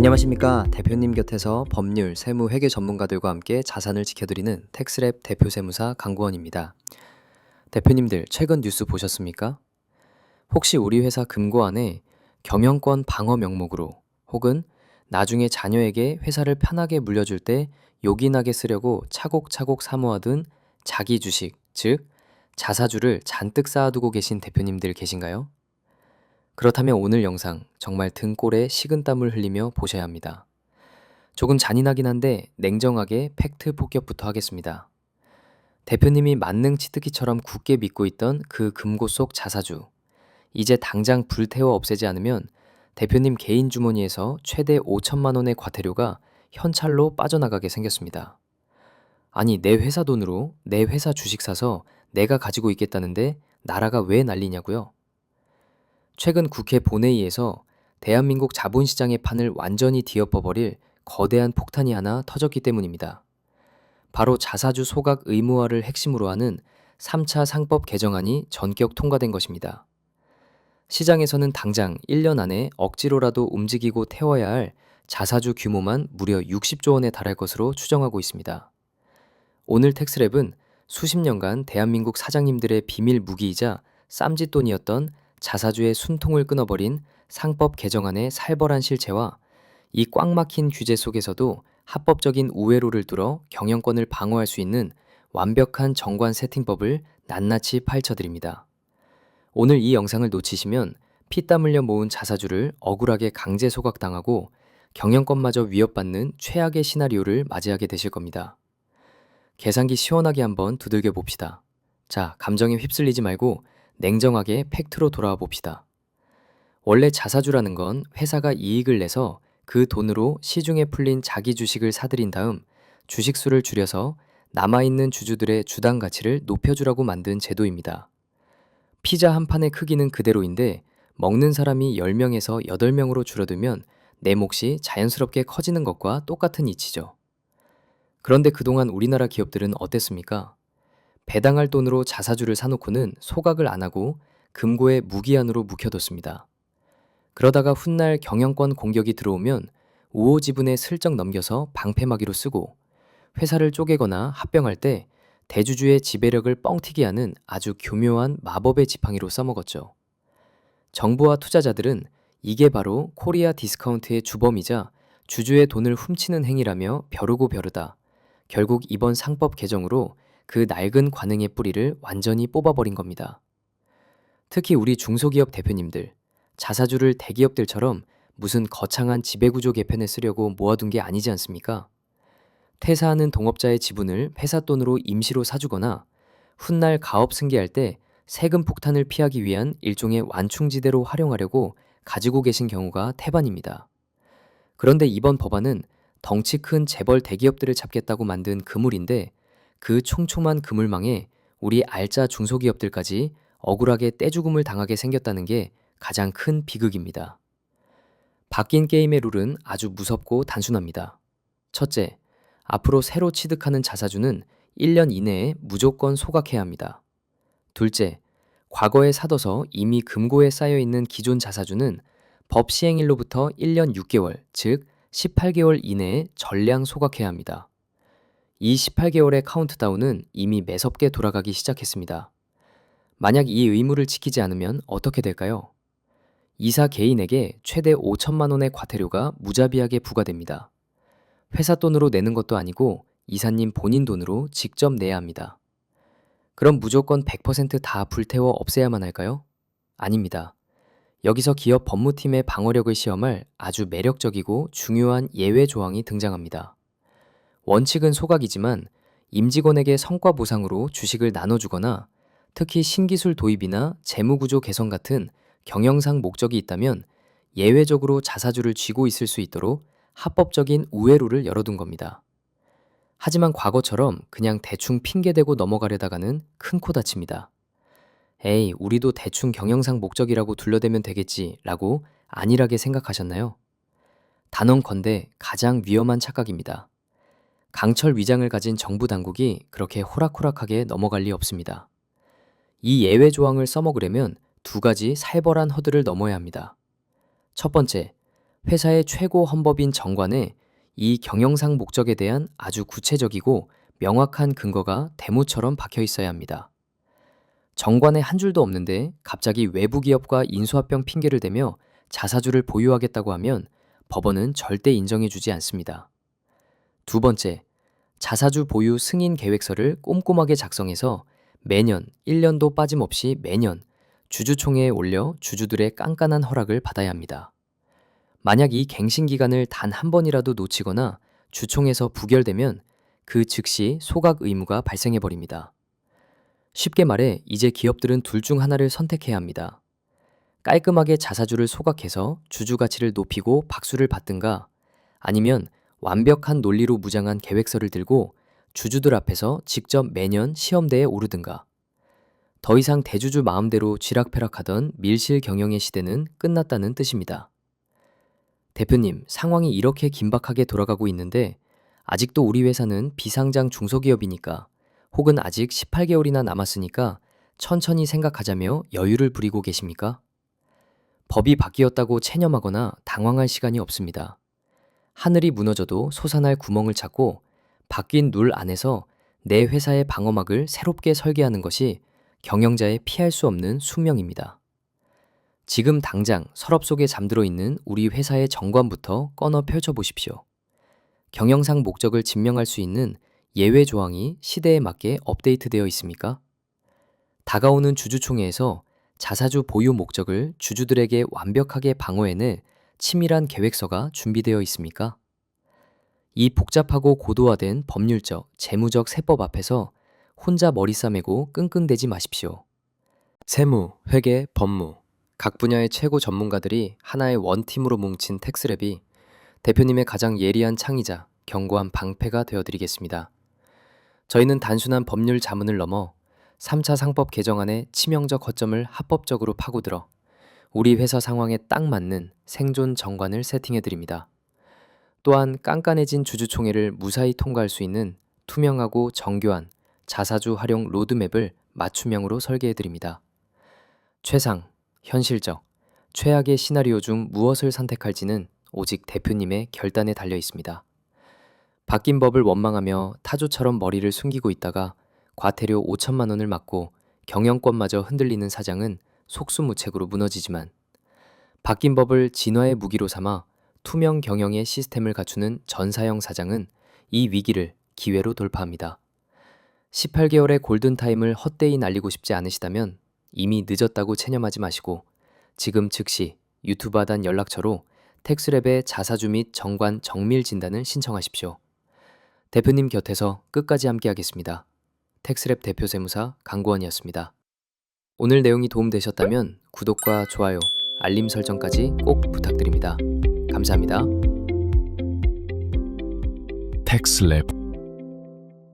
안녕하십니까. 대표님 곁에서 법률, 세무, 회계 전문가들과 함께 자산을 지켜드리는 텍스랩 대표세무사 강구원입니다. 대표님들 최근 뉴스 보셨습니까? 혹시 우리 회사 금고안에 경영권 방어 명목으로 혹은 나중에 자녀에게 회사를 편하게 물려줄 때 요긴하게 쓰려고 차곡차곡 사모하던 자기 주식, 즉 자사주를 잔뜩 쌓아두고 계신 대표님들 계신가요? 그렇다면 오늘 영상 정말 등골에 식은땀을 흘리며 보셔야 합니다. 조금 잔인하긴 한데 냉정하게 팩트 폭격부터 하겠습니다. 대표님이 만능 치트키처럼 굳게 믿고 있던 그 금고 속 자사주. 이제 당장 불태워 없애지 않으면 대표님 개인 주머니에서 최대 5천만 원의 과태료가 현찰로 빠져나가게 생겼습니다. 아니, 내 회사 돈으로 내 회사 주식 사서 내가 가지고 있겠다는데 나라가 왜 난리냐고요? 최근 국회 본회의에서 대한민국 자본시장의 판을 완전히 뒤엎어버릴 거대한 폭탄이 하나 터졌기 때문입니다. 바로 자사주 소각 의무화를 핵심으로 하는 3차 상법 개정안이 전격 통과된 것입니다. 시장에서는 당장 1년 안에 억지로라도 움직이고 태워야 할 자사주 규모만 무려 60조 원에 달할 것으로 추정하고 있습니다. 오늘 텍스랩은 수십 년간 대한민국 사장님들의 비밀 무기이자 쌈짓돈이었던 자사주의 숨통을 끊어버린 상법 개정안의 살벌한 실체와 이 꽉 막힌 규제 속에서도 합법적인 우회로를 뚫어 경영권을 방어할 수 있는 완벽한 정관 세팅법을 낱낱이 파헤쳐드립니다. 오늘 이 영상을 놓치시면 피땀 흘려 모은 자사주를 억울하게 강제 소각당하고 경영권마저 위협받는 최악의 시나리오를 맞이하게 되실 겁니다. 계산기 시원하게 한번 두들겨 봅시다. 자, 감정에 휩쓸리지 말고 냉정하게 팩트로 돌아와 봅시다. 원래 자사주라는 건 회사가 이익을 내서 그 돈으로 시중에 풀린 자기 주식을 사들인 다음 주식수를 줄여서 남아있는 주주들의 주당 가치를 높여주라고 만든 제도입니다. 피자 한 판의 크기는 그대로인데 먹는 사람이 10명에서 8명으로 줄어들면 내 몫이 자연스럽게 커지는 것과 똑같은 이치죠. 그런데 그동안 우리나라 기업들은 어땠습니까? 배당할 돈으로 자사주를 사놓고는 소각을 안 하고 금고에 무기한으로 묵혀뒀습니다. 그러다가 훗날 경영권 공격이 들어오면 우호 지분에 슬쩍 넘겨서 방패막이로 쓰고 회사를 쪼개거나 합병할 때 대주주의 지배력을 뻥튀기 하는 아주 교묘한 마법의 지팡이로 써먹었죠. 정부와 투자자들은 이게 바로 코리아 디스카운트의 주범이자 주주의 돈을 훔치는 행위라며 벼르고 벼르다 결국 이번 상법 개정으로 그 낡은 관행의 뿌리를 완전히 뽑아버린 겁니다. 특히 우리 중소기업 대표님들, 자사주를 대기업들처럼 무슨 거창한 지배구조 개편에 쓰려고 모아둔 게 아니지 않습니까? 퇴사하는 동업자의 지분을 회사 돈으로 임시로 사주거나 훗날 가업 승계할 때 세금 폭탄을 피하기 위한 일종의 완충지대로 활용하려고 가지고 계신 경우가 태반입니다. 그런데 이번 법안은 덩치 큰 재벌 대기업들을 잡겠다고 만든 그물인데 그 촘촘한 그물망에 우리 알짜 중소기업들까지 억울하게 떼죽음을 당하게 생겼다는 게 가장 큰 비극입니다. 바뀐 게임의 룰은 아주 무섭고 단순합니다. 첫째, 앞으로 새로 취득하는 자사주는 1년 이내에 무조건 소각해야 합니다. 둘째, 과거에 사둬서 이미 금고에 쌓여있는 기존 자사주는 법 시행일로부터 1년 6개월, 즉 18개월 이내에 전량 소각해야 합니다. 이 18개월의 카운트다운은 이미 매섭게 돌아가기 시작했습니다. 만약 이 의무를 지키지 않으면 어떻게 될까요? 이사 개인에게 최대 5천만 원의 과태료가 무자비하게 부과됩니다. 회사 돈으로 내는 것도 아니고 이사님 본인 돈으로 직접 내야 합니다. 그럼 무조건 100%다 불태워 없애야만 할까요? 아닙니다. 여기서 기업 법무팀의 방어력을 시험할 아주 매력적이고 중요한 예외 조항이 등장합니다. 원칙은 소각이지만 임직원에게 성과 보상으로 주식을 나눠주거나 특히 신기술 도입이나 재무구조 개선 같은 경영상 목적이 있다면 예외적으로 자사주를 쥐고 있을 수 있도록 합법적인 우회로를 열어둔 겁니다. 하지만 과거처럼 그냥 대충 핑계대고 넘어가려다가는 큰 코 다칩니다. 에이, 우리도 대충 경영상 목적이라고 둘러대면 되겠지 라고 안일하게 생각하셨나요? 단언컨대 가장 위험한 착각입니다. 강철 위장을 가진 정부 당국이 그렇게 호락호락하게 넘어갈 리 없습니다. 이 예외 조항을 써먹으려면 두 가지 살벌한 허들을 넘어야 합니다. 첫 번째, 회사의 최고 헌법인 정관에 이 경영상 목적에 대한 아주 구체적이고 명확한 근거가 대모처럼 박혀 있어야 합니다. 정관에 한 줄도 없는데 갑자기 외부 기업과 인수합병 핑계를 대며 자사주를 보유하겠다고 하면 법원은 절대 인정해주지 않습니다. 두 번째, 자사주 보유 승인 계획서를 꼼꼼하게 작성해서 매년 1년도 빠짐없이 매년 주주총회에 올려 주주들의 깐깐한 허락을 받아야 합니다. 만약 이 갱신 기간을 단 한 번이라도 놓치거나 주총에서 부결되면 그 즉시 소각 의무가 발생해버립니다. 쉽게 말해 이제 기업들은 둘 중 하나를 선택해야 합니다. 깔끔하게 자사주를 소각해서 주주 가치를 높이고 박수를 받든가 아니면 완벽한 논리로 무장한 계획서를 들고 주주들 앞에서 직접 매년 시험대에 오르든가. 더 이상 대주주 마음대로 쥐락펴락하던 밀실 경영의 시대는 끝났다는 뜻입니다. 대표님, 상황이 이렇게 긴박하게 돌아가고 있는데 아직도 우리 회사는 비상장 중소기업이니까 혹은 아직 18개월이나 남았으니까 천천히 생각하자며 여유를 부리고 계십니까? 법이 바뀌었다고 체념하거나 당황할 시간이 없습니다. 하늘이 무너져도 솟아날 구멍을 찾고 바뀐 룰 안에서 내 회사의 방어막을 새롭게 설계하는 것이 경영자의 피할 수 없는 숙명입니다. 지금 당장 서랍 속에 잠들어 있는 우리 회사의 정관부터 꺼내 펼쳐보십시오. 경영상 목적을 증명할 수 있는 예외 조항이 시대에 맞게 업데이트되어 있습니까? 다가오는 주주총회에서 자사주 보유 목적을 주주들에게 완벽하게 방어해낼 치밀한 계획서가 준비되어 있습니까? 이 복잡하고 고도화된 법률적, 재무적 세법 앞에서 혼자 머리 싸매고 끙끙대지 마십시오. 세무, 회계, 법무, 각 분야의 최고 전문가들이 하나의 원팀으로 뭉친 텍스랩이 대표님의 가장 예리한 창의자, 견고한 방패가 되어드리겠습니다. 저희는 단순한 법률 자문을 넘어 3차 상법 개정안의 치명적 허점을 합법적으로 파고들어 우리 회사 상황에 딱 맞는 생존 정관을 세팅해드립니다. 또한 깐깐해진 주주총회를 무사히 통과할 수 있는 투명하고 정교한 자사주 활용 로드맵을 맞춤형으로 설계해드립니다. 최상, 현실적, 최악의 시나리오 중 무엇을 선택할지는 오직 대표님의 결단에 달려 있습니다. 바뀐 법을 원망하며 타조처럼 머리를 숨기고 있다가 과태료 5천만 원을 맞고 경영권마저 흔들리는 사장은 속수무책으로 무너지지만 바뀐 법을 진화의 무기로 삼아 투명 경영의 시스템을 갖추는 전사형 사장은 이 위기를 기회로 돌파합니다. 18개월의 골든타임을 헛되이 날리고 싶지 않으시다면 이미 늦었다고 체념하지 마시고 지금 즉시 유튜브 하단 연락처로 텍스랩의 자사주 및 정관 정밀 진단을 신청하십시오. 대표님 곁에서 끝까지 함께하겠습니다. 텍스랩 대표세무사 강구원이었습니다. 오늘 내용이 도움되셨다면 구독과 좋아요, 알림 설정까지 꼭 부탁드립니다. 감사합니다. 텍스랩